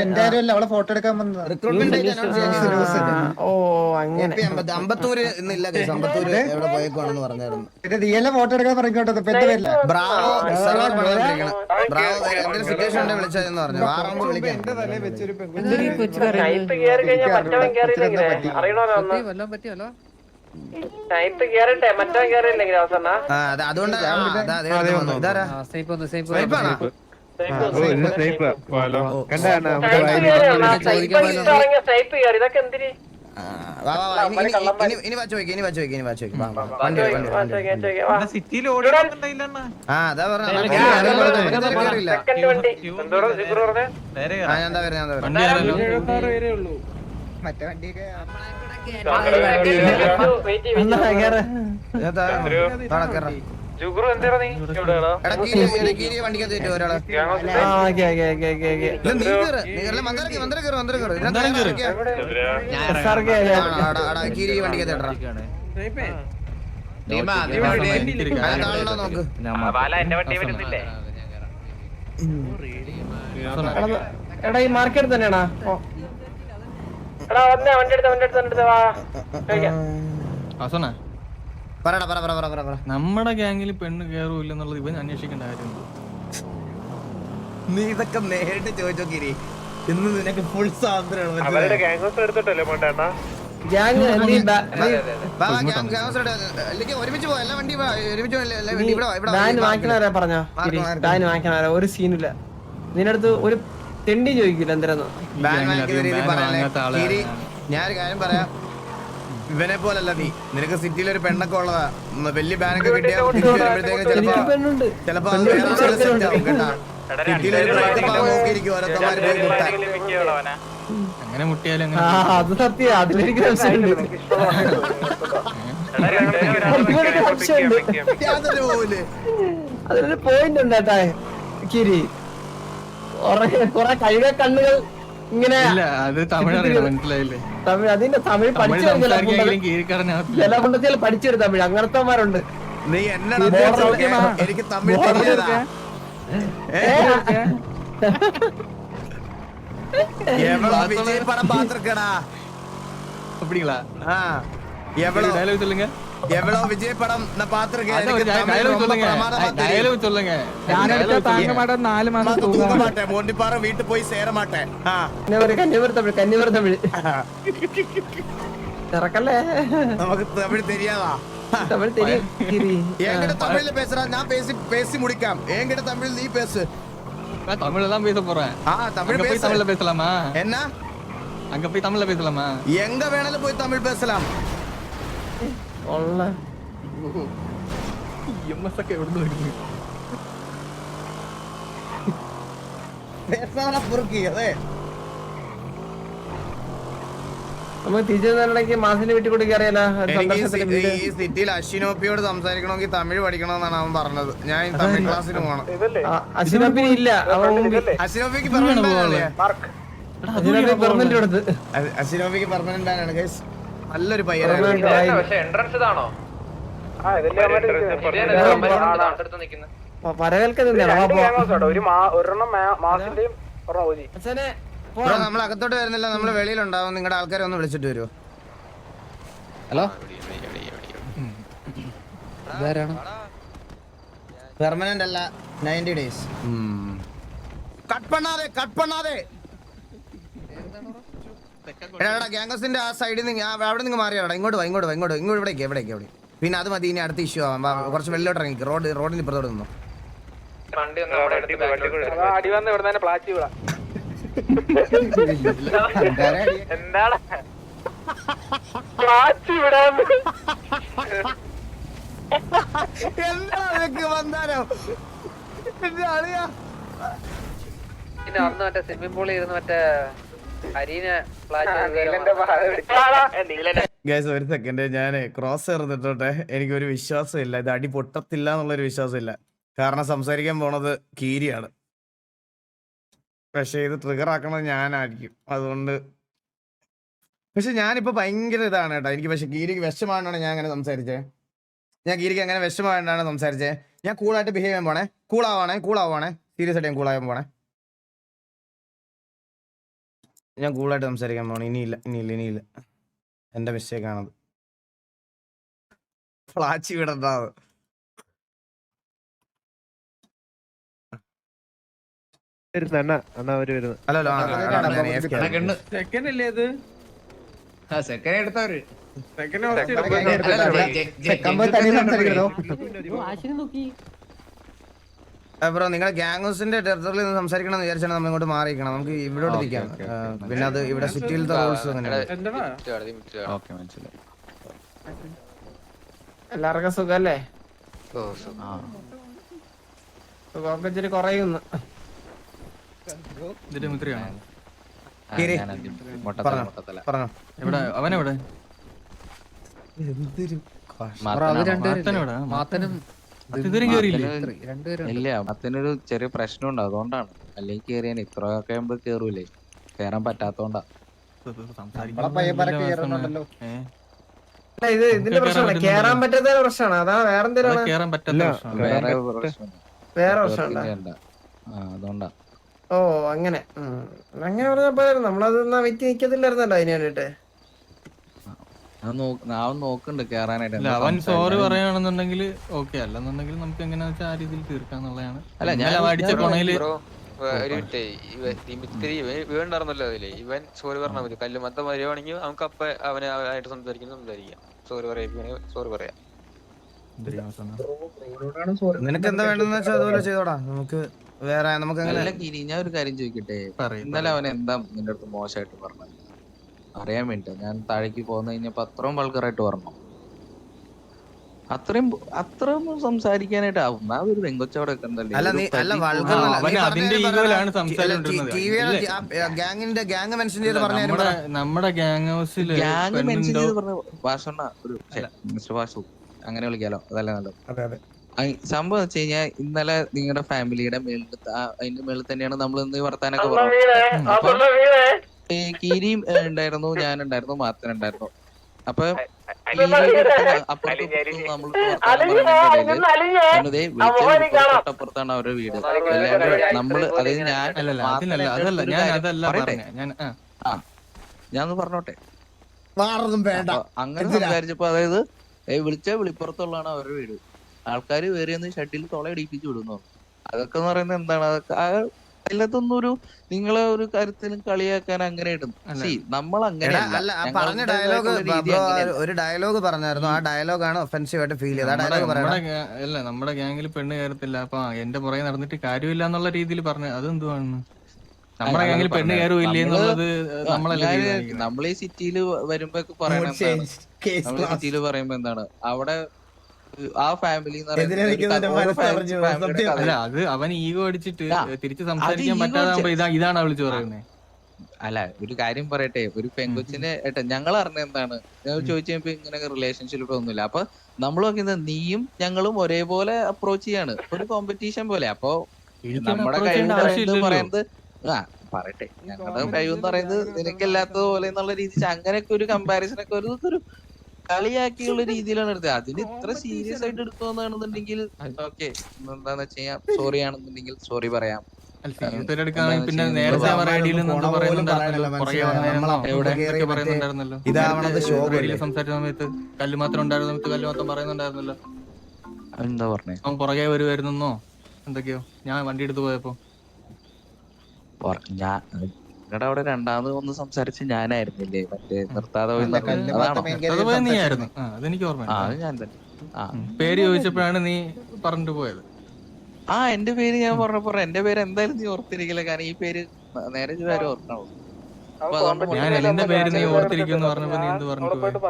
എന്റെ കാര്യമല്ല, അവളെ ഫോട്ടോ എടുക്കാൻ വന്നത്.
ഓ അങ്ങനെ.
അമ്പത്തൂര് ഇന്നില്ല, അമ്പത്തൂര് എവിടെ പോയേക്കുവാണെന്ന് പറഞ്ഞായിരുന്നു.
നീയെല്ലാം ഫോട്ടോ എടുക്കാൻ പറഞ്ഞോട്ടെ.
ബ്രാവോ എന്തൊരു സിറ്റുവേഷൻ ഉണ്ടെ വിളിച്ചതെന്ന് പറഞ്ഞു. ആറാകുമ്പോ വിളിക്കാം. അതുകൊണ്ട് ഇനി വാച്ചോയ്ക്ക്
സിറ്റിയിൽ
അതാ പറഞ്ഞ
മറ്റേ വണ്ടിയൊക്കെ
വണ്ടിക്കകത്ത് ഒരാളെ കീരി വണ്ടിക്കകത്ത് നോക്ക്.
എടാ ഈ മാർക്കറ്റ് തന്നെയാണോ?
നമ്മുടെ ഗ്യാങ്ങിൽ പെണ്ണ് കയറൂല്ലെന്നുള്ളത് ഇവൻ അന്വേഷിക്കേണ്ട കാര്യം.
നീ ഇതൊക്കെ നേരിട്ട് ചോദിച്ചോ കിരി. ഇന്ന് നിനക്ക് ഫുൾ സ്വാതന്ത്ര്യമാണ്. ഒരുമിച്ച് പോ, എല്ലാ വണ്ടി
വാങ്ങിക്കണ ഒരു സീനില്ല. നിന്റെ അടുത്ത് ഒരു തെണ്ടി ചോദിക്കില്ല എന്തിനാന്ന്.
ഞാനൊരു കാര്യം പറയാം, ഇവനെ പോലല്ല നീ. നിനക്ക് സിറ്റിയിൽ ഒരു പെണ്ണൊക്കെ ഉള്ളതാ. വലിയ ബാനൊക്കെ കിട്ടിയാൽ ചിലപ്പോ
അങ്ങനെ മുട്ടിയാലും
അത് സത്യം. അതിലെനിക്ക് സംശയമുണ്ട്. അതിലൊരു പോയിന്റ് ഉണ്ട് കേട്ടാ കിരി. കൊറേ കഴിവ കണ്ണുകൾ ഇങ്ങനെ
അത് തമിഴ് മനസ്സിലായില്ലേ?
തമിഴ് അതിന്റെ തമിഴ് പഠിച്ചു ചില കൊണ്ടത്തിൽ പഠിച്ചൊരു തമിഴ് അങ്ങനത്തെമാരുണ്ട്.
നീ എന്നെ എനിക്ക് തമിഴ് எவ்வளவு விஜய் படம் பாத்திருக்கடா?
அப்படிங்களா?
எவ்வளவு
டயலாக் சொல்லுங்க.
எவ்வளவு விஜய் படம் நான் பாத்திருக்கேன்.
அதான்
எனக்கு
ஒரு
தமிழ்
dialogue
ரொம்ப
சொல்லுங்க.
பிரமாதமா தெரியும்.
dialogue சொல்லுங்க.
ഞാനെടുത്ത താങ്ക മാട്ടം 4 മാസം
தூங்க மாட்டேன். மொண்டிப்பாற வீட்டு போய் சேர மாட்டேன்.
കന്നിവർ തമിഴ് ഇറക്കല്ലേ,
நமக்கு தமிழ் தெரியாதா?
തമിഴ് தெரியும்.
என்கிட்ட தமிழ்ல பேசுறா, நான் பேசி முடிக்காம். என்கிட்ட தமிழ் நீ பேசு.
நான் தமிழ்ல தான் பேச போறேன்.
தமிழ்
அங்க போய்
பேசு.
தமிழ்ல பேசலாமா?
என்ன?
அங்க போய் தமிழ்ல பேசலாமா?
எங்க வேணாலும் போய் தமிழ் பேசலாம்.
எம்எஸ்க்கு எவ்வளவு இருக்கு?
பேசாம பொறுக்கி அதே.
നമുക്ക് തിരിച്ചു മാസിനെ വിട്ടു കൊടുക്കാറിയാലോ.
ഈ സിറ്റിയിൽ അശ്വിനോപ്പിയോട് സംസാരിക്കണമെങ്കിൽ തമിഴ് പഠിക്കണമെന്നാണ് അവൻ പറഞ്ഞത്. ഞാൻ തമിഴ് ക്ലാസ്സിന് പോകണം.
അശ്വിനോപ്പിന് ഇല്ല,
അശ്വിനോപ്പിക്ക് പെർമനന്റ് ആണ്.
പെർമനന്റ് കൊടുത്ത്.
അശ്വിനോപ്പിക്ക് പെർമനന്റ് ആണ് ഗൈസ്. നല്ലൊരു പയ്യനാണ്.
പക്ഷെ എൻട്രൻസ് ഇതാണോ?
ബ്രോ നമ്മൾ അകത്തോട്ട് വരുന്നില്ല, നമ്മൾ വെളിയിലുണ്ടാവും. നിങ്ങളുടെ ആൾക്കാരെ ഒന്ന് വിളിച്ചിട്ട് വരുമോ?
ഹലോ, ഇതാരാണ്?
പെർമനന്റ് അല്ല, 90 ഡേയ്സ്. കട്ട് പണ്ണാതെ എടാ ഗ്യാങ്സിന്റെ ആ സൈഡിൽ നിന്ന് അവിടെ നിന്ന് മാറിയാടാ. ഇങ്ങോട്ട് ഇവിടേക്ക്. പിന്നെ അത് മതി. ഇനി അടുത്ത ഇഷ്യൂ ആവാം. കുറച്ച് വെള്ളിലോട്ട് ഇറങ്ങി റോഡിന് ഇപ്പുറത്തോട്ട് നിന്നു.
അടി വന്ന് ഇവിടെ തന്നെ പ്ലാച്ചി വിടാം. എന്താണ് പ്ലാച്ചി വിടാന്ന്?
പിന്നെ അന്ന് മറ്റേ സ്വിമ്മിംഗ് പൂളിൽ ഇരുന്ന് മറ്റേ അരീനെ
ഗൈസ് ഒരു സെക്കൻഡ്, ഞാൻ ക്രോസ് ചേർന്നിട്ടോട്ടെ. എനിക്കൊരു വിശ്വാസമില്ല, ഇത് അടി പൊട്ടത്തില്ല എന്നുള്ളൊരു വിശ്വാസമില്ല. കാരണം സംസാരിക്കാൻ പോണത് കീരിയാണ്. പക്ഷെ ഇത് ട്രിഗർ ആക്കണത് ഞാനായിരിക്കും. അതുകൊണ്ട് പക്ഷെ ഞാനിപ്പോ ഭയങ്കര ഇതാണ് കേട്ടോ. എനിക്ക് പക്ഷെ ഗീരിക്ക് വിഷമായിട്ടാണ് ഞാൻ അങ്ങനെ സംസാരിച്ചേ. ഞാൻ ഗീരിക്ക് അങ്ങനെ വിഷമായിട്ടാണ് സംസാരിച്ചേ. ഞാൻ കൂളായിട്ട് ബിഹേവ് ചെയ്യാൻ പോണേ. കൂളാവാണേ. സീരിയസ് ആയിട്ട് ഞാൻ കൂളാകാൻ പോണേ. ഞാൻ കൂളായിട്ട് സംസാരിക്കാൻ പോണേ. ഇനിയില്ല. എന്റെ മിസ്റ്റേക്കാണത്. ഫ്ലാച്ചി വിടണ്ടാവ്.
സെക്കൻഡ് എടുത്തവര്
ബ്രോ നിങ്ങൾ ഗ്യാങ്സിന്റെ ടെറിട്ടറിയിൽ നിന്ന് സംസാരിക്കണം വിചാരിച്ചാണ് നമ്മൾ ഇങ്ങോട്ട് മാറിയിരിക്കണം. നമുക്ക് ഇവിടോട്ട് ഇരിക്കാം. പിന്നെ അത് ഇവിടെ സിറ്റിയിലത്തെ റൂൾസ്
എല്ലാവർക്കും സുഖല്ലേ? സുഖമൊക്കെ ഇച്ചിരി കുറയുന്നു.
അവനെവിടെ?
ഇല്ല, അത്തനൊരു ചെറിയ പ്രശ്നമുണ്ട്, അതുകൊണ്ടാണ്. അല്ലെങ്കിൽ കേറിയാൻ ഇത്രയൊക്കെ ആകുമ്പോ കേറൂലേ, കേറാൻ പറ്റാത്തോണ്ടാ.
ഇത് ഇതിന്റെ പ്രശ്നമല്ല, കേറാൻ പറ്റാത്ത പ്രശ്നമാണ്. അതാ വേറെന്തെങ്കിലും വേറെ പ്രശ്നമുണ്ടോ?
അതുകൊണ്ടാ.
ഓ അങ്ങനെ പറഞ്ഞപ്പോ നമ്മളത് വെറ്റി നിക്കത്തില്ലായിരുന്നല്ലോ അതിന് വേണ്ടിട്ട്.
അവൻ നോക്കുന്നുണ്ട് കേറാനായിട്ട്.
അവൻ സോറി പറയുകയാണെന്നുണ്ടെങ്കിൽ ഓക്കെ, അല്ലെന്നുണ്ടെങ്കിൽ നമുക്ക് എങ്ങനെയാ വെച്ചാൽ ആ രീതിയിൽ തീർക്കാന്നുള്ളതാണ്.
അല്ല ഞാൻ
അടിച്ച കൊണയില്
ഇവണ്ടായിരുന്നല്ലോ അതില്. ഇവൻ സോറി പറഞ്ഞാൽ മതി. കല്ല് മൊത്തം വരുവാണെങ്കിൽ നമുക്ക് അപ്പൊ അവനായിട്ട് സംസാരിക്കാം. സോറി പറയാം.
നിനക്ക് എന്താ വേണ്ടെന്ന് വെച്ചാൽ അതുപോലെ ചെയ്തോടാ. നമുക്ക് വേറെ നമുക്ക്
ഞാൻ ഒരു കാര്യം ചോദിക്കട്ടെ, ഇന്നലെ അവൻ എന്താ നിന്റെ അടുത്ത് മോശമായിട്ട് പറഞ്ഞത് അറിയാൻ വേണ്ടി ഞാൻ താഴേക്ക് പോന്നു കഴിഞ്ഞപ്പോ അത്രയും വൾഗറായിട്ട് പറഞ്ഞു. അത്രയും സംസാരിക്കാനായിട്ട് ആവും. ആ ഒരു വെങ്കൊച്ചവിടെ ഒക്കെ ഉണ്ടല്ലേ.
നമ്മുടെ ഗ്യാങ് ഹൗസിൽ
ഭാഷണ ഒരു മിസ്റ്റർ ഭാഷു അങ്ങനെ വിളിക്കാലോ, അതല്ലേ നല്ലത്. സംഭവം വെച്ച് കഴിഞ്ഞാൽ ഇന്നലെ നിങ്ങളുടെ ഫാമിലിയുടെ അതിന്റെ മേളിൽ തന്നെയാണ് നമ്മൾ ഇന്ന് വർത്താനൊക്കെ പറഞ്ഞു. കീരിയും ഉണ്ടായിരുന്നു, ഞാനുണ്ടായിരുന്നു, മാത്തനുണ്ടായിരുന്നു. അപ്പൊ
തൊട്ടപ്പുറത്താണ് അവരുടെ വീട്. നമ്മള് അതായത് ഞാൻ ഞാനൊന്ന് പറഞ്ഞോട്ടെ. അങ്ങനെ സംസാരിച്ചപ്പോ അതായത് വിളിച്ച വിളിപ്പുറത്തുള്ളതാണ് അവരുടെ വീട്. ആൾക്കാര് വേറെ ഷട്ടിൽ തൊളയടിപ്പിച്ചു വിടുന്നു. അതൊക്കെ എന്ന് പറയുന്നത് എന്താണ്? അതൊക്കെ അതിലത്തൊന്നും ഒരു നിങ്ങളെ ഒരു കാര്യത്തിലും കളിയാക്കാൻ അങ്ങനെ ഇടും. നമ്മൾ
അല്ല പറഞ്ഞ ഡയലോഗ് ഒരു ഡയലോഗ് പറഞ്ഞായിരുന്നു. ആ ഡയലോഗാണ് ഒഫൻസീവ് ആയിട്ട് ഫീൽ ചെയ്തത്. ആ ഡയലോഗ്
അല്ല നമ്മുടെ ഗ്യാങ്ങിൽ പെണ്ണ് കയറത്തില്ല, അപ്പൊ എന്റെ പുറകെ നടന്നിട്ട് കാര്യമില്ല എന്നുള്ള രീതിയിൽ പറഞ്ഞു. അതെന്തുവാണ്? നമ്മുടെ ഗ്യാങ്ങിൽ പെണ്ണ് കയറുമില്ല എന്നുള്ളത്
നമ്മൾ ഈ സിറ്റിയിൽ വരുമ്പോ പറയുമ്പോ സിറ്റിയിൽ പറയുമ്പോ എന്താണ് അവിടെ ആ ഫാമിലി
അല്ല, അത് അവൻ ഈഗോ അടിച്ചിട്ട് തിരിച്ച് സംസാരിക്കാൻ പറ്റാതാകുമ്പോ ഇതാണ് വിളിച്ചു പറയുന്നത്.
അല്ല, ഒരു കാര്യം പറയട്ടെ, ഒരു പെങ്കൊച്ചിനെ ഞങ്ങൾ അറിഞ്ഞ എന്താണ് ഞങ്ങൾ ചോദിച്ചപ്പോ ഇങ്ങനെ റിലേഷൻഷിപ്പ് ഒന്നുമില്ല. അപ്പൊ നമ്മൾ നോക്കുന്നത് നീയും ഞങ്ങളും ഒരേപോലെ അപ്രോച്ച് ചെയ്യാണ്, ഒരു കോമ്പറ്റീഷൻ പോലെ. അപ്പൊ നമ്മുടെ കഴിവ് പറയുന്നത് പറയട്ടെ, ഞങ്ങളുടെ കഴിവെന്ന് പറയുന്നത് നിനക്കല്ലാത്തത് പോലെ എന്നുള്ള രീതിയിൽ അങ്ങനെയൊക്കെ ഒരു കമ്പാരിസൺ ഒക്കെ ഒരു കളിയാക്കിയുള്ള രീതിയിലാണ് എടുത്തത്. അതിന് ഇത്ര സീരിയസ് ആയിട്ട് എടുക്കുകയാണെന്നുണ്ടെങ്കിൽ ഓക്കെ, എന്താന്ന് വെച്ച് കഴിഞ്ഞാൽ സോറി ആണെന്നുണ്ടെങ്കിൽ സോറി പറയാം.
പിന്നെ നേരത്തെ സംസാരിച്ച സമയത്ത് കല്ല് മാത്രം ഉണ്ടായിരുന്ന സമയത്ത് കല്ല് മാത്രം പറയുന്നുണ്ടായിരുന്നല്ലോ.
എന്താ പറഞ്ഞേ?
അവൻ പുറകെ വരുന്നോ എന്തൊക്കെയോ ഞാൻ വണ്ടി എടുത്ത് പോയപ്പോ
നിങ്ങളുടെ അവിടെ രണ്ടാമത് ഒന്ന് സംസാരിച്ച് ഞാനായിരുന്നില്ലേ മറ്റേ നിർത്താതെ
നീയായിരുന്നു? അതെനിക്ക് ഓർമ്മ.
അത് ഞാൻ തന്നെ.
പേര് ചോദിച്ചപ്പോഴാണ് നീ പറഞ്ഞിട്ട് പോയത്.
എന്റെ പേര് ഞാൻ പറഞ്ഞപ്പോ എന്റെ പേര് എന്തായാലും നീ ഓർത്തിരിക്കില്ല, കാരണം ഈ പേര് നേരെ പേര് ഓർക്കണോ?
ഞാൻ എന്റെ പേര് നീ ഓർത്തിരിക്കുമെന്ന് പറഞ്ഞപ്പോ നീ എന്ത് പറഞ്ഞിട്ട് പോയത്?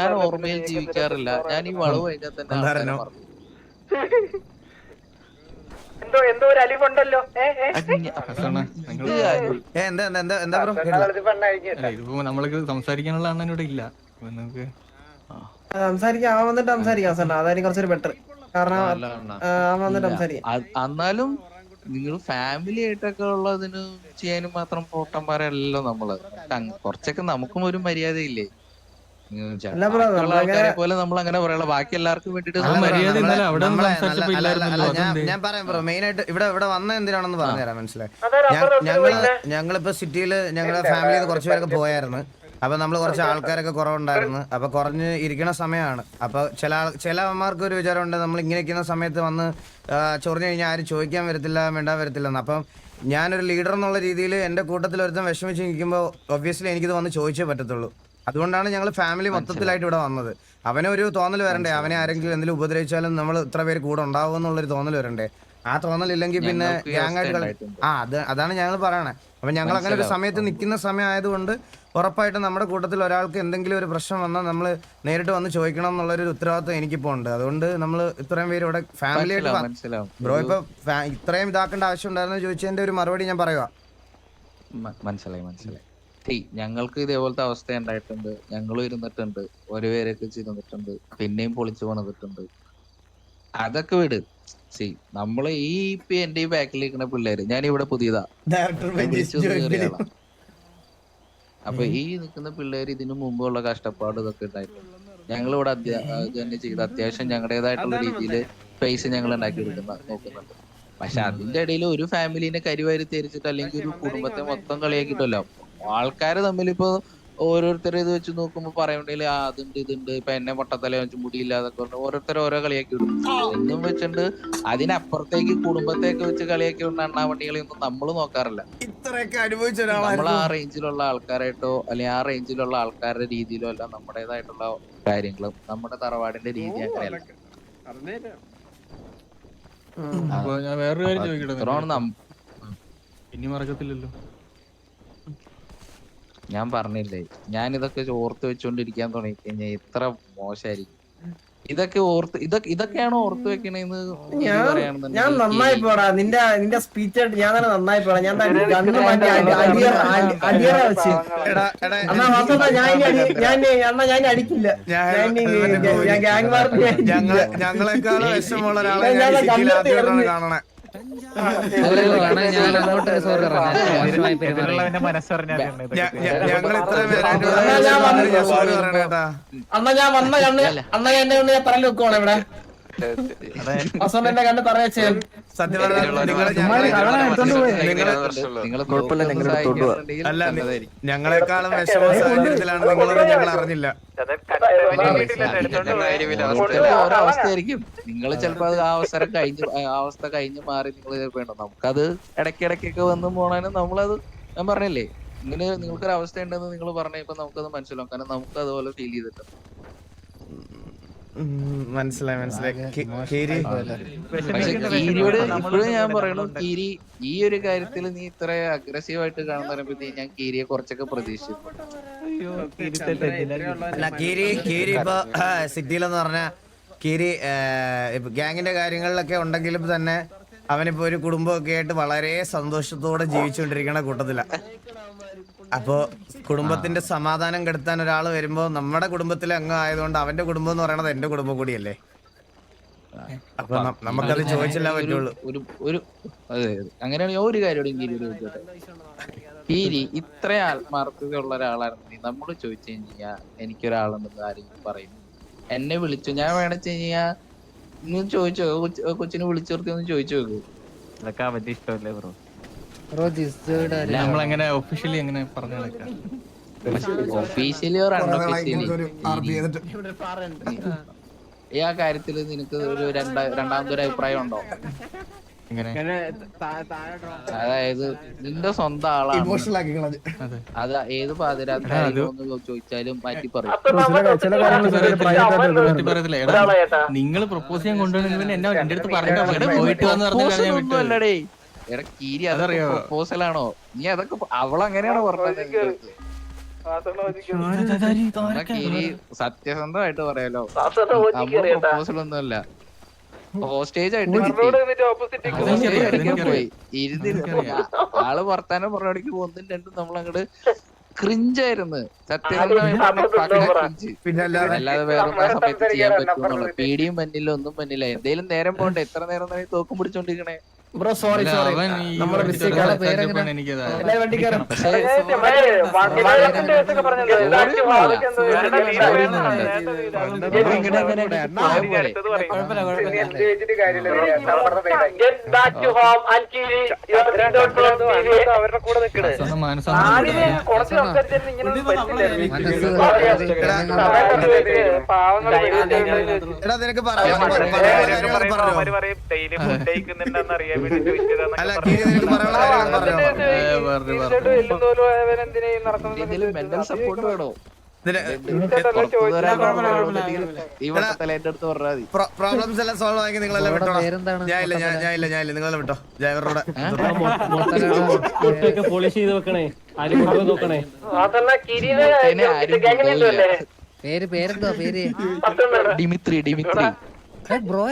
ഞാൻ ഓർമ്മയിൽ ജീവിക്കാറില്ല. ഞാൻ ഈ വളവ് കഴിഞ്ഞാൽ തന്നെ
എന്തോ ഒരു അലിവുണ്ടല്ലോ.
ഇതിപ്പോ നമ്മൾക്ക് സംസാരിക്കാനുള്ള അണ്ണൻ ഇവിടെ ഇല്ല. നമുക്ക്
സംസാരിക്കാം, വന്നിട്ട് സംസാരിക്കാം. അതായിരിക്കും കുറച്ചൊരു ബെറ്റർ. കാരണം വന്നിട്ട് സംസാരിക്കാം.
എന്നാലും നിങ്ങൾ ഫാമിലി ആയിട്ടൊക്കെ ഉള്ളതിന് ചെയ്യാനും മാത്രം പോട്ടന്മാരല്ലോ നമ്മള്. കുറച്ചൊക്കെ നമുക്കും ഒരു മര്യാദയില്ലേ? ആൾക്കാരെ പോലെ നമ്മൾ അങ്ങനെ പറയല. ബാക്കി എല്ലാവർക്കും വേണ്ടിട്ട്
ഞാൻ പറയാം ബ്രോ. മെയിൻ ആയിട്ട് ഇവിടെ വന്ന എന്തിനാണെന്ന് പറഞ്ഞുതരാം. മനസ്സിലായി? ഞങ്ങളിപ്പോ സിറ്റിയില് ഞങ്ങളുടെ ഫാമിലിയിൽ കുറച്ച് പേരൊക്കെ പോയായിരുന്നു. അപ്പൊ നമ്മൾ കുറച്ച് ആൾക്കാരൊക്കെ കുറവുണ്ടായിരുന്നു. അപ്പൊ കുറഞ്ഞ് ഇരിക്കണ സമയമാണ്. അപ്പൊ ചില അമ്മമാർക്ക് ഒരു വിചാരമുണ്ട്, നമ്മൾ ഇങ്ങനെ ഇരിക്കുന്ന സമയത്ത് വന്ന് ചൊറിഞ്ഞു കഴിഞ്ഞാൽ ആരും ചോദിക്കാൻ വരത്തില്ല, മിണ്ടാൻ വരത്തില്ലെന്ന്. അപ്പം ഞാനൊരു ലീഡർ എന്നുള്ള രീതിയിൽ എൻ്റെ കൂട്ടത്തിൽ ഒരുത്തം വിഷമിച്ച് നിൽക്കുമ്പോൾ ഒബ്വിയസ്ലി എനിക്കിത് വന്ന് ചോദിച്ചേ പറ്റത്തുള്ളൂ. അതുകൊണ്ടാണ് ഞങ്ങൾ ഫാമിലി മൊത്തത്തിലായിട്ട് ഇവിടെ വന്നത്. അവനൊരു തോന്നൽ വരണ്ടേ, അവനെ ആരെങ്കിലും എന്തെങ്കിലും ഉപദ്രവിച്ചാലും നമ്മൾ ഇത്ര പേര് കൂടെ ഉണ്ടാവും എന്നുള്ളൊരു തോന്നൽ വരണ്ടേ. ആ തോന്നലില്ലെങ്കിൽ പിന്നെ ഗ്യാങ് ആയിട്ട് അതാണ് ഞങ്ങൾ പറയണേ. അപ്പൊ ഞങ്ങൾ അങ്ങനെ ഒരു സമയത്ത് നിൽക്കുന്ന സമയം ആയതുകൊണ്ട് ഉറപ്പായിട്ടും നമ്മുടെ കൂട്ടത്തിൽ ഒരാൾക്ക് എന്തെങ്കിലും ഒരു പ്രശ്നം വന്നാൽ നമ്മൾ നേരിട്ട് വന്ന് ചോദിക്കണം എന്നുള്ളൊരു ഉത്തരവാദിത്വം എനിക്കിപ്പോ ഉണ്ട്. അതുകൊണ്ട് നമ്മൾ ഇത്രയും പേര് ഇവിടെ ഫാമിലി ആയിട്ട് ബ്രോ ഇപ്പൊ ഇത്രയും ഇതാക്കേണ്ട ആവശ്യം ഉണ്ടായിരുന്നു ചോദിച്ചതിന്റെ ഒരു മറുപടി ഞാൻ പറയുക.
മനസ്സിലായി. ഞങ്ങൾക്ക് ഇതേപോലത്തെ അവസ്ഥ ഉണ്ടായിട്ടുണ്ട്. ഞങ്ങളും ഇരുന്നിട്ടുണ്ട്, ഒരു പേരൊക്കെ ചെയ്തിട്ടുണ്ട്, പിന്നെയും പൊളിച്ചു പണിതിട്ടുണ്ട്. അതൊക്കെ വിട്. നമ്മള് ഇപ്പൊ എന്റെ ഈ ബാക്കിലിരിക്കുന്ന പിള്ളേര്, ഞാനിവിടെ പുതിയതാ, അപ്പൊ ഈ നിൽക്കുന്ന പിള്ളേര് ഇതിനു മുമ്പുള്ള കഷ്ടപ്പാട് ഇതൊക്കെ ഉണ്ടായിട്ടുണ്ട്. ഞങ്ങളിവിടെ തന്നെ ചെയ്ത് അത്യാവശ്യം ഞങ്ങളുടേതായിട്ടുള്ള രീതിയിൽ പൈസ ഞങ്ങൾ ഉണ്ടാക്കി നോക്കുന്നുണ്ട്. പക്ഷെ അതിന്റെ ഇടയിൽ ഒരു ഫാമിലിനെ കരിവാരി തേരിച്ചിട്ട് അല്ലെങ്കിൽ ഒരു കുടുംബത്തെ മൊത്തം കളിയാക്കിയിട്ടല്ലോ. ആൾക്കാര് തമ്മിലിപ്പോ ഓരോരുത്തരെ ഇത് വെച്ച് നോക്കുമ്പോ പറയണ്ടെങ്കിൽ അതുണ്ട് ഇതുണ്ട്, ഇപ്പൊ എന്നെ പൊട്ടത്തല വെച്ച് മുടിയില്ലാതൊക്കെ പറഞ്ഞു ഓരോരുത്തർ ഓരോ കളിയാക്കി വിടും. എന്നും വെച്ചിട്ടുണ്ട് അതിനപ്പുറത്തേക്ക് കുടുംബത്തേക്ക് വെച്ച് കളിയാക്കി കൊണ്ട് അണ്ണാവണ്ടികളെയൊന്നും നമ്മൾ നോക്കാറില്ല. നമ്മൾ ആ റേഞ്ചിലുള്ള ആൾക്കാരായിട്ടോ അല്ലെങ്കിൽ ആ റേഞ്ചിലുള്ള ആൾക്കാരുടെ രീതിയിലോ അല്ല നമ്മുടേതായിട്ടുള്ള കാര്യങ്ങളും നമ്മുടെ തറവാടിന്റെ രീതി അങ്ങനെയല്ല.
ഞാൻ വേറൊരു കാര്യം ചോദിക്കട്ടെ, ഇനി മറക്കത്തില്ലല്ലോ?
ഞാൻ പറഞ്ഞില്ലേ, ഞാൻ ഇതൊക്കെ ഓർത്ത് വെച്ചോണ്ടിരിക്കാൻ തുടങ്ങി കഴിഞ്ഞാൽ ഇത്ര മോശമായിരിക്കും. ഇതൊക്കെയാണോ ഓർത്ത് വെക്കണേന്ന്
ഞാൻ നന്നായി പോടാ. നിന്റെ സ്പീച്ച് ആയിട്ട് ഞാൻ തന്നെ നന്നായി പോടാ. ഞാൻ അടിയറ വെച്ച് ഞാൻ അടിക്കില്ല.
ഞങ്ങളെക്കാളും വിഷമമുള്ള ഒരാളെ കാണണേ.
ഞാൻ അങ്ങോട്ട് സോറി
ഞങ്ങൾ ഇത്ര പേരായിട്ട് സോറി പറയണ കേട്ടാ.
അണ്ണ ഞാൻ വന്ന കണ്ണ് അണ്ണ എന്നെ കൊണ്ട് ഞാൻ പറഞ്ഞു വെക്കുവാണ് ഇവിടെ അസോൺ എന്നെ കണ്ട് പറയച്ചേ
സത്യം പറഞ്ഞാൽ അല്ല ഞങ്ങളെക്കാളും വിഷമ സാഹചര്യത്തിലാണ് നിങ്ങളോട് ഞങ്ങൾ അറിഞ്ഞില്ല.
ഓരോ അവസ്ഥയായിരിക്കും. നിങ്ങൾ ചിലപ്പോ അത് ആ അവസ്ഥ കഴിഞ്ഞ് മാറി നിങ്ങൾ വേണ്ട. നമുക്കത് ഇടയ്ക്കിടയ്ക്കൊക്കെ വന്ന് പോണേന് നമ്മളത് ഞാൻ പറഞ്ഞില്ലേ, ഇങ്ങനെ നിങ്ങൾക്കൊരു അവസ്ഥ ഉണ്ടെന്ന് നിങ്ങൾ പറഞ്ഞപ്പോ നമുക്കത് മനസ്സിലാവും. കാരണം നമുക്ക് അതുപോലെ ഫീൽ ചെയ്തിട്ടുണ്ട്.
മനസ്സിലായി.
പക്ഷെ കീരിയോട് ഇപ്പോഴും ഞാൻ പറയണു, കീരി ഈ ഒരു കാര്യത്തിൽ നീ ഇത്ര അഗ്രസീവ് ആയിട്ട് കാണുന്ന പറയുമ്പോഴത്തേക്ക് ഞാൻ കീരിയെ കുറച്ചൊക്കെ പ്രതീക്ഷിച്ചു.
അല്ല കീരി ഇപ്പൊ സിറ്റിയിലെന്ന് പറഞ്ഞാ കീരി ഗ്യാങ്ങിന്റെ കാര്യങ്ങളിലൊക്കെ ഉണ്ടെങ്കിലും തന്നെ അവനിപ്പോ ഒരു കുടുംബമൊക്കെ ആയിട്ട് വളരെ സന്തോഷത്തോടെ ജീവിച്ചുകൊണ്ടിരിക്കണ കൂട്ടത്തില. അപ്പോ കുടുംബത്തിന്റെ സമാധാനം കെടുത്താൻ ഒരാൾ വരുമ്പോ നമ്മുടെ കുടുംബത്തിലെ അംഗം ആയതുകൊണ്ട് അവന്റെ കുടുംബം എന്ന് പറയുന്നത് എന്റെ കുടുംബം കൂടിയല്ലേ. അപ്പൊ നമുക്കത് ചോദിച്ചില്ല പറ്റുള്ളൂ.
അതെ അങ്ങനെയാണെങ്കിൽ ഒരു കാര്യം കീരി ഇത്ര ആത്മാർത്ഥത ഉള്ള ഒരാളായിരുന്നു നമ്മൾ ചോദിച്ചു കഴിഞ്ഞാ എനിക്കൊരാളുണ്ടെന്ന് ആരെങ്കിലും പറയും. എന്നെ വിളിച്ചു, ഞാൻ വേണമെന്ന് കഴിഞ്ഞാ നീ ചോദിച്ചോ, കൊച്ചിനെ വിളിച്ചു നിർത്തി ഒന്ന് ചോദിച്ചു നോക്കൂ.
അതൊക്കെ അവന്റെ ഇഷ്ടമല്ലേ ബ്രോ. നമ്മളങ്ങനെ ഒഫീഷ്യലി അങ്ങനെ പറഞ്ഞു നടക്കാം.
ഒഫീഷ്യലി ഓർ അൺഒഫീഷ്യലി ഈ ആ കാര്യത്തില് നിനക്ക് ഒരു രണ്ടാമതൊരു അഭിപ്രായം ഉണ്ടോ? അതായത് നിന്റെ സ്വന്തം ആളാണ് അത് ഏത് പാതിരാത്രി ചോദിച്ചാലും മാറ്റി പറയും.
നിങ്ങൾ പ്രപ്പോസ് ചെയ്യാൻ കൊണ്ടുവന്നെങ്കിൽ എന്നെ എന്റെ അടുത്ത് പറഞ്ഞു പോയിട്ട്
അല്ലടേ എടാ കീരി അതറിയോ പ്രപ്പോസലാണോ? നീ അതൊക്കെ അവളങ്ങനെയാണോ പറഞ്ഞത്? കീരി സത്യസന്ധമായിട്ട് പറയാലോ, പ്രപ്പോസൽ ഒന്നുമല്ല. ഹോസ്റ്റേജ് ആയിട്ട് പോയി ഇരുന്നിരുന്നു ആള് വർത്താനം പറഞ്ഞോടേക്ക് ഒന്നും രണ്ടും നമ്മളങ്ങട് ക്രിഞ്ചായിരുന്നു. സത്യസന്ധമായിട്ട് അല്ലാതെ വേറെ സമയത്ത് ചെയ്യാൻ പറ്റുന്നുള്ളു. പേടിയും മഞ്ഞില്ല ഒന്നും മഞ്ഞില്ല. എന്തേലും നേരം പോണ്ടേ? എത്ര നേരം തന്നെ തോക്കും പിടിച്ചോണ്ടിരിക്കണേ.
ബ്രോ സോറി നമ്മുടെ മിസ്റ്റേക്ക് ആണ്.
എടാ നിനക്ക്
മെന്റൽ സപ്പോർട്ട് വേണോ?
പ്രോബ്ലംസ് എല്ലാം സോൾവ് ആക്കി നിങ്ങളെല്ലാം വിട്ടോ. ഞാനില്ല നിങ്ങളെല്ലാം വിട്ടോ. ജയവരോടെ
പോളിഷ് ചെയ്ത് വെക്കണേ. നോക്കണേ
പേരെന്തോ പേര്
ഡിമിത്രി
ബ്രോ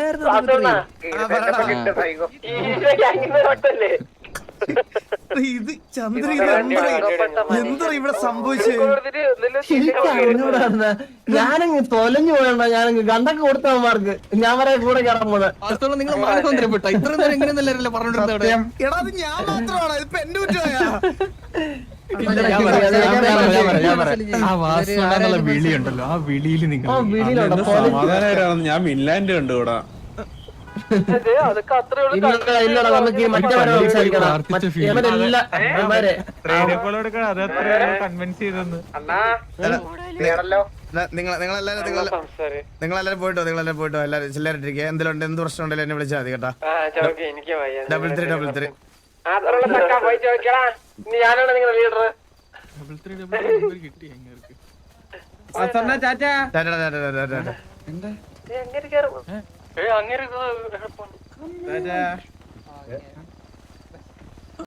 ഇത് ചന്ദ്ര എന്താ ഇവിടെ സംഭവിച്ചത്?
ഞാനങ്ങ് തൊലഞ്ഞു പോയണ്ട. ഞാനങ്ങ് ഗണ്ടൊക്കെ കൊടുത്തവന്മാർക്ക് ഞാൻ പറയാ കൂടെ കയറാൻ പോണെ.
നിങ്ങൾ മാനസാന്തരപ്പെട്ട ഇത്ര നേരം എങ്ങനെയല്ലേ പറഞ്ഞിട്ടുണ്ട്?
എടാ അത് ഞാൻ മാത്രമാണോ? ഇതിപ്പോ എന്റെ കുറ്റമായാ?
ആ വാസുള്ള വിളിയുണ്ടല്ലോ, ആ വിളിയിൽ നിങ്ങൾ
ഞാൻ മിൻലാൻഡ് കണ്ടുകൂടാ.
ഇല്ലടാ നമുക്ക് മറ്റവരെ സംസാരിക്കണം.
കൺവിൻസ് ചെയ്തെന്ന്
നിങ്ങളെല്ലാരും പോയിട്ടോ. എല്ലാവരും ഇരിക്കുക. എന്തെങ്കിലും എന്ത് പ്രശ്നം ഉണ്ടെങ്കിലും എന്നെ വിളിച്ചാൽ മതി കേട്ടാ. 3333.
ഞാനാണ് നിങ്ങളുടെ ലീഡർ.
കിട്ടി എങ്ങനെ
അങ്ങനെ